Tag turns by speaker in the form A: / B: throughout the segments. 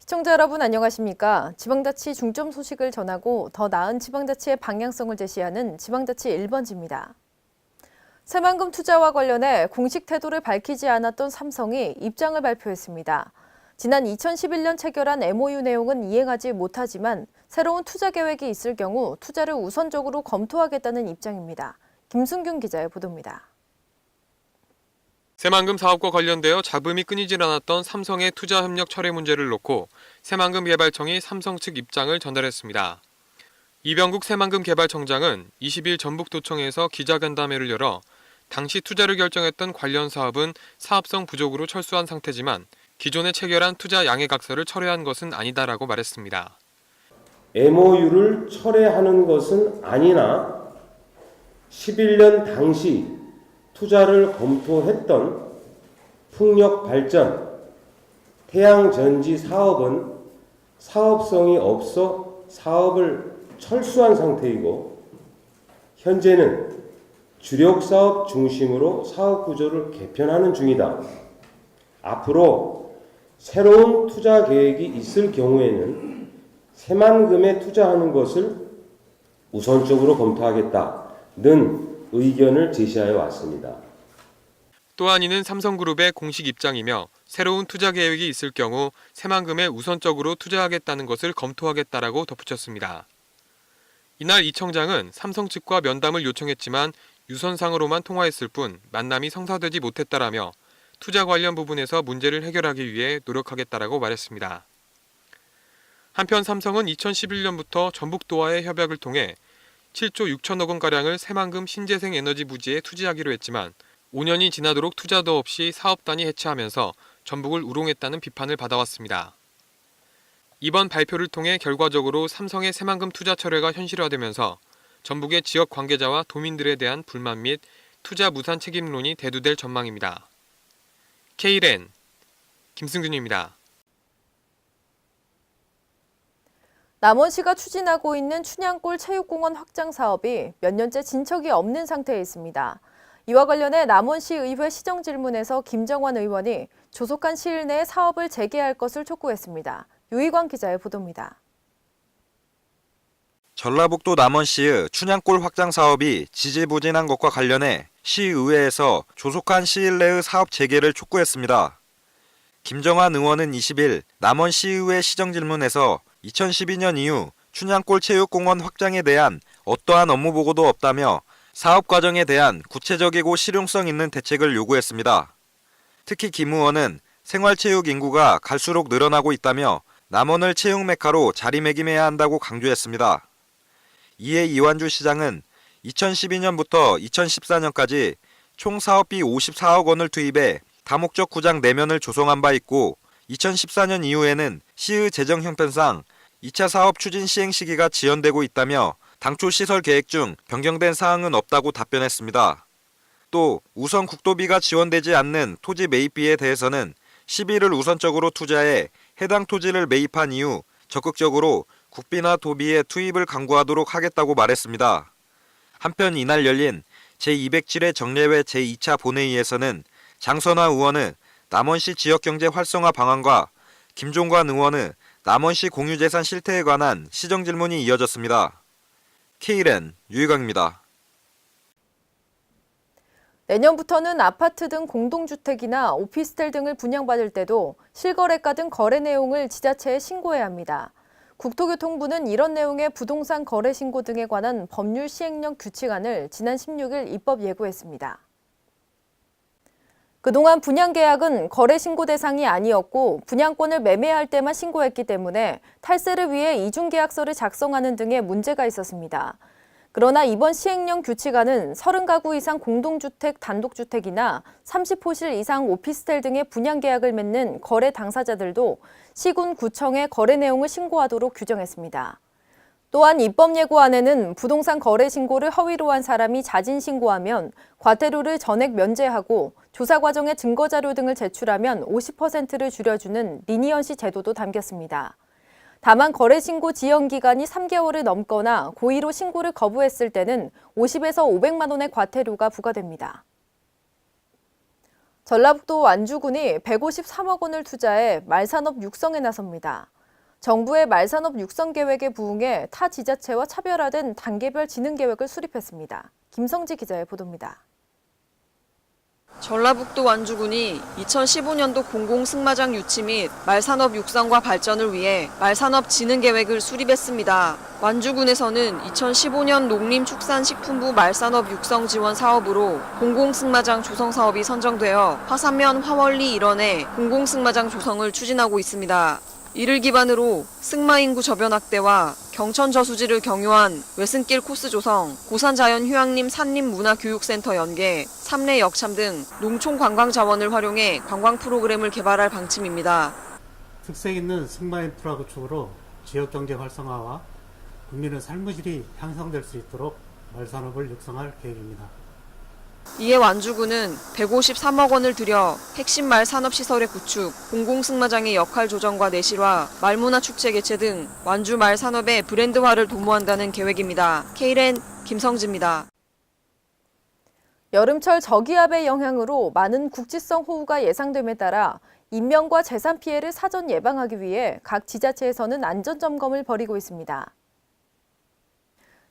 A: 시청자 여러분 안녕하십니까? 지방자치 중점 소식을 전하고 더 나은 지방자치의 방향성을 제시하는 지방자치 1번지입니다. 새만금 투자와 관련해 공식 태도를 밝히지 않았던 삼성이 입장을 발표했습니다. 지난 2011년 체결한 MOU 내용은 이행하지 못하지만 새로운 투자 계획이 있을 경우 투자를 우선적으로 검토하겠다는 입장입니다. 김순균 기자의 보도입니다.
B: 새만금 사업과 관련되어 잡음이 끊이질 않았던 삼성의 투자 협력 철회 문제를 놓고 새만금 개발청이 삼성 측 입장을 전달했습니다. 이병국 새만금 개발청장은 20일 전북도청에서 기자간담회를 열어 당시 투자를 결정했던 관련 사업은 사업성 부족으로 철수한 상태지만 기존에 체결한 투자 양해각서를 철회한 것은 아니다라고 말했습니다.
C: MOU를 철회하는 것은 아니나 11년 당시 투자를 검토했던 풍력발전, 태양전지 사업은 사업성이 없어 사업을 철수한 상태이고 현재는 주력사업 중심으로 사업 구조를 개편하는 중이다. 앞으로 새로운 투자 계획이 있을 경우에는 새만금에 투자하는 것을 우선적으로 검토하겠다는 의견을 제시하여 왔습니다.
B: 또한 이는 삼성그룹의 공식 입장이며 새로운 투자 계획이 있을 경우 새만금에 우선적으로 투자하겠다는 것을 검토하겠다라고 덧붙였습니다. 이날 이 청장은 삼성 측과 면담을 요청했지만 유선상으로만 통화했을 뿐 만남이 성사되지 못했다라며 투자 관련 부분에서 문제를 해결하기 위해 노력하겠다라고 말했습니다. 한편 삼성은 2011년부터 전북도와의 협약을 통해 7조 6천억 원가량을 새만금 신재생 에너지 부지에 투자하기로 했지만 5년이 지나도록 투자도 없이 사업단이 해체하면서 전북을 우롱했다는 비판을 받아왔습니다. 이번 발표를 통해 결과적으로 삼성의 새만금 투자 철회가 현실화되면서 전북의 지역 관계자와 도민들에 대한 불만 및 투자 무산 책임론이 대두될 전망입니다. K랜 김승균입니다.
A: 남원시가 추진하고 있는 춘향골 체육공원 확장 사업이 몇 년째 진척이 없는 상태에 있습니다. 이와 관련해 남원시 의회 시정질문에서 김정환 의원이 조속한 시일 내에 사업을 재개할 것을 촉구했습니다. 유희광 기자의 보도입니다.
D: 전라북도 남원시의 춘향골 확장 사업이 지지부진한 것과 관련해 시의회에서 조속한 시일 내의 사업 재개를 촉구했습니다. 김정환 의원은 20일 남원시의회 시정질문에서 2012년 이후 춘향골 체육공원 확장에 대한 어떠한 업무 보고도 없다며 사업 과정에 대한 구체적이고 실용성 있는 대책을 요구했습니다. 특히 김 의원은 생활체육 인구가 갈수록 늘어나고 있다며 남원을 체육 메카로 자리매김해야 한다고 강조했습니다. 이에 이완주 시장은 2012년부터 2014년까지 총 사업비 54억 원을 투입해 다목적 구장 4면을 조성한 바 있고 2014년 이후에는 시의 재정 형편상 2차 사업 추진 시행 시기가 지연되고 있다며 당초 시설 계획 중 변경된 사항은 없다고 답변했습니다. 또 우선 국도비가 지원되지 않는 토지 매입비에 대해서는 시비를 우선적으로 투자해 해당 토지를 매입한 이후 적극적으로 국비나 도비의 투입을 강구하도록 하겠다고 말했습니다. 한편 이날 열린 제207회 정례회 제2차 본회의에서는 장선화 의원의 남원시 지역경제 활성화 방안과 김종관 의원의 남원시 공유재산 실태에 관한 시정질문이 이어졌습니다. K랜 유희광입니다.
A: 내년부터는 아파트 등 공동주택이나 오피스텔 등을 분양받을 때도 실거래가 등 거래 내용을 지자체에 신고해야 합니다. 국토교통부는 이런 내용의 부동산 거래 신고 등에 관한 법률 시행령 규칙안을 지난 16일 입법 예고했습니다. 그동안 분양계약은 거래 신고 대상이 아니었고 분양권을 매매할 때만 신고했기 때문에 탈세를 위해 이중계약서를 작성하는 등의 문제가 있었습니다. 그러나 이번 시행령 규칙안은 30가구 이상 공동주택, 단독주택이나 30호실 이상 오피스텔 등의 분양계약을 맺는 거래 당사자들도 시군 구청에 거래 내용을 신고하도록 규정했습니다. 또한 입법 예고안에는 부동산 거래 신고를 허위로 한 사람이 자진 신고하면 과태료를 전액 면제하고 조사 과정의 증거자료 등을 제출하면 50%를 줄여주는 리니언시 제도도 담겼습니다. 다만 거래 신고 지연 기간이 3개월을 넘거나 고의로 신고를 거부했을 때는 50에서 500만 원의 과태료가 부과됩니다. 전라북도 완주군이 153억 원을 투자해 말산업 육성에 나섭니다. 정부의 말산업 육성 계획에 부응해 타 지자체와 차별화된 단계별 진흥 계획을 수립했습니다. 김성지 기자의 보도입니다.
E: 전라북도 완주군이 2015년도 공공승마장 유치 및 말산업 육성과 발전을 위해 말산업 진흥 계획을 수립했습니다. 완주군에서는 2015년 농림축산식품부 말산업 육성 지원 사업으로 공공승마장 조성 사업이 선정되어 화산면 화월리 일원에 공공승마장 조성을 추진하고 있습니다. 이를 기반으로 승마 인구 저변 확대와 경천 저수지를 경유한 외승길 코스 조성, 고산자연휴양림 산림문화교육센터 연계, 삼례 역참 등 농촌 관광 자원을 활용해 관광 프로그램을 개발할 방침입니다.
F: 특색 있는 승마 인프라 구축으로 지역경제 활성화와 국민의 삶의 질이 향상될 수 있도록 말산업을 육성할 계획입니다.
E: 이에 완주군은 153억 원을 들여 핵심 말 산업시설의 구축, 공공승마장의 역할 조정과 내실화, 말문화 축제 개최 등 완주 말 산업의 브랜드화를 도모한다는 계획입니다. K랜 김성지입니다.
A: 여름철 저기압의 영향으로 많은 국지성 호우가 예상됨에 따라 인명과 재산 피해를 사전 예방하기 위해 각 지자체에서는 안전점검을 벌이고 있습니다.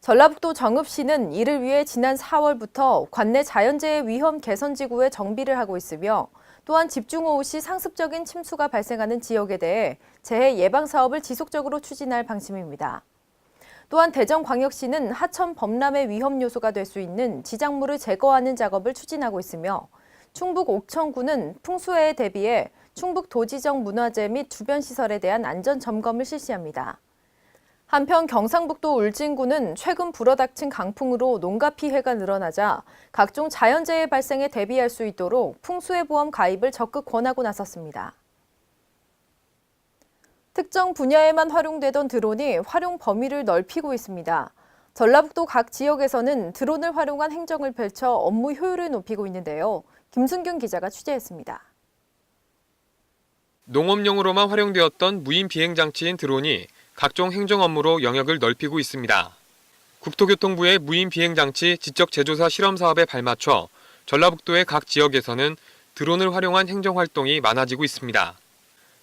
A: 전라북도 정읍시는 이를 위해 지난 4월부터 관내 자연재해 위험 개선지구에 정비를 하고 있으며 또한 집중호우 시 상습적인 침수가 발생하는 지역에 대해 재해 예방 사업을 지속적으로 추진할 방침입니다. 또한 대전광역시는 하천 범람의 위험 요소가 될 수 있는 지작물을 제거하는 작업을 추진하고 있으며 충북 옥천군은 풍수해에 대비해 충북 도지정 문화재 및 주변 시설에 대한 안전 점검을 실시합니다. 한편 경상북도 울진군은 최근 불어닥친 강풍으로 농가 피해가 늘어나자 각종 자연재해 발생에 대비할 수 있도록 풍수해보험 가입을 적극 권하고 나섰습니다. 특정 분야에만 활용되던 드론이 활용 범위를 넓히고 있습니다. 전라북도 각 지역에서는 드론을 활용한 행정을 펼쳐 업무 효율을 높이고 있는데요. 김순균 기자가 취재했습니다.
B: 농업용으로만 활용되었던 무인 비행장치인 드론이 각종 행정 업무로 영역을 넓히고 있습니다. 국토교통부의 무인 비행장치 지적 제조사 실험 사업에 발맞춰 전라북도의 각 지역에서는 드론을 활용한 행정활동이 많아지고 있습니다.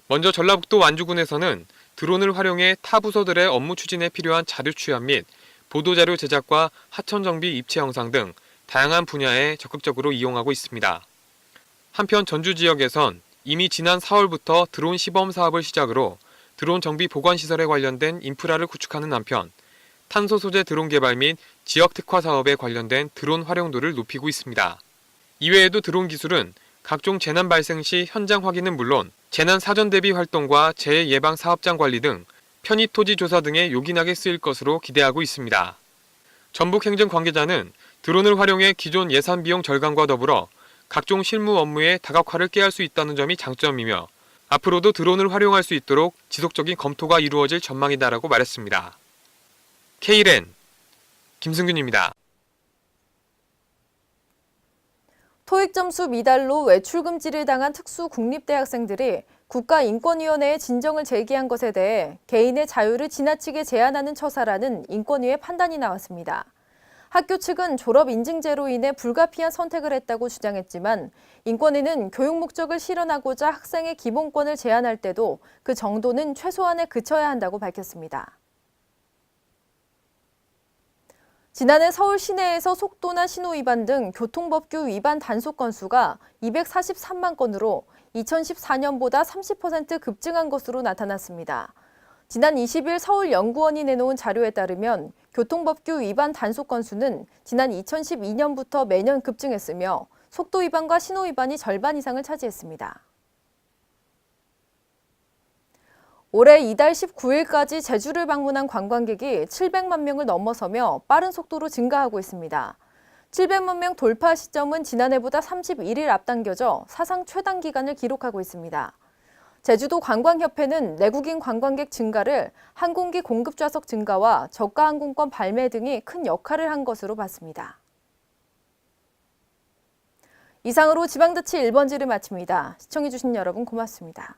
B: 먼저 전라북도 완주군에서는 드론을 활용해 타 부서들의 업무 추진에 필요한 자료 취합 및 보도자료 제작과 하천 정비 입체 영상 등 다양한 분야에 적극적으로 이용하고 있습니다. 한편 전주 지역에선 이미 지난 4월부터 드론 시범 사업을 시작으로 드론 정비 보관 시설에 관련된 인프라를 구축하는 한편 탄소 소재 드론 개발 및 지역 특화 사업에 관련된 드론 활용도를 높이고 있습니다. 이외에도 드론 기술은 각종 재난 발생 시 현장 확인은 물론 재난 사전 대비 활동과 재해 예방 사업장 관리 등 편의 토지 조사 등에 요긴하게 쓰일 것으로 기대하고 있습니다. 전북 행정 관계자는 드론을 활용해 기존 예산 비용 절감과 더불어 각종 실무 업무에 다각화를 꾀할 수 있다는 점이 장점이며 앞으로도 드론을 활용할 수 있도록 지속적인 검토가 이루어질 전망이다라고 말했습니다. K랜 김승균입니다.
A: 토익 점수 미달로 외출 금지를 당한 특수 국립대학생들이 국가인권위원회에 진정을 제기한 것에 대해 개인의 자유를 지나치게 제한하는 처사라는 인권위의 판단이 나왔습니다. 학교 측은 졸업 인증제로 인해 불가피한 선택을 했다고 주장했지만 인권위는 교육 목적을 실현하고자 학생의 기본권을 제한할 때도 그 정도는 최소한에 그쳐야 한다고 밝혔습니다. 지난해 서울 시내에서 속도나 신호 위반 등 교통법규 위반 단속 건수가 243만 건으로 2014년보다 30% 급증한 것으로 나타났습니다. 지난 20일 서울연구원이 내놓은 자료에 따르면 교통법규 위반 단속 건수는 지난 2012년부터 매년 급증했으며 속도 위반과 신호 위반이 절반 이상을 차지했습니다. 올해 이달 19일까지 제주를 방문한 관광객이 700만 명을 넘어서며 빠른 속도로 증가하고 있습니다. 700만 명 돌파 시점은 지난해보다 31일 앞당겨져 사상 최단 기간을 기록하고 있습니다. 제주도 관광협회는 내국인 관광객 증가를 항공기 공급 좌석 증가와 저가 항공권 발매 등이 큰 역할을 한 것으로 봤습니다. 이상으로 지방자치 1번지를 마칩니다. 시청해주신 여러분 고맙습니다.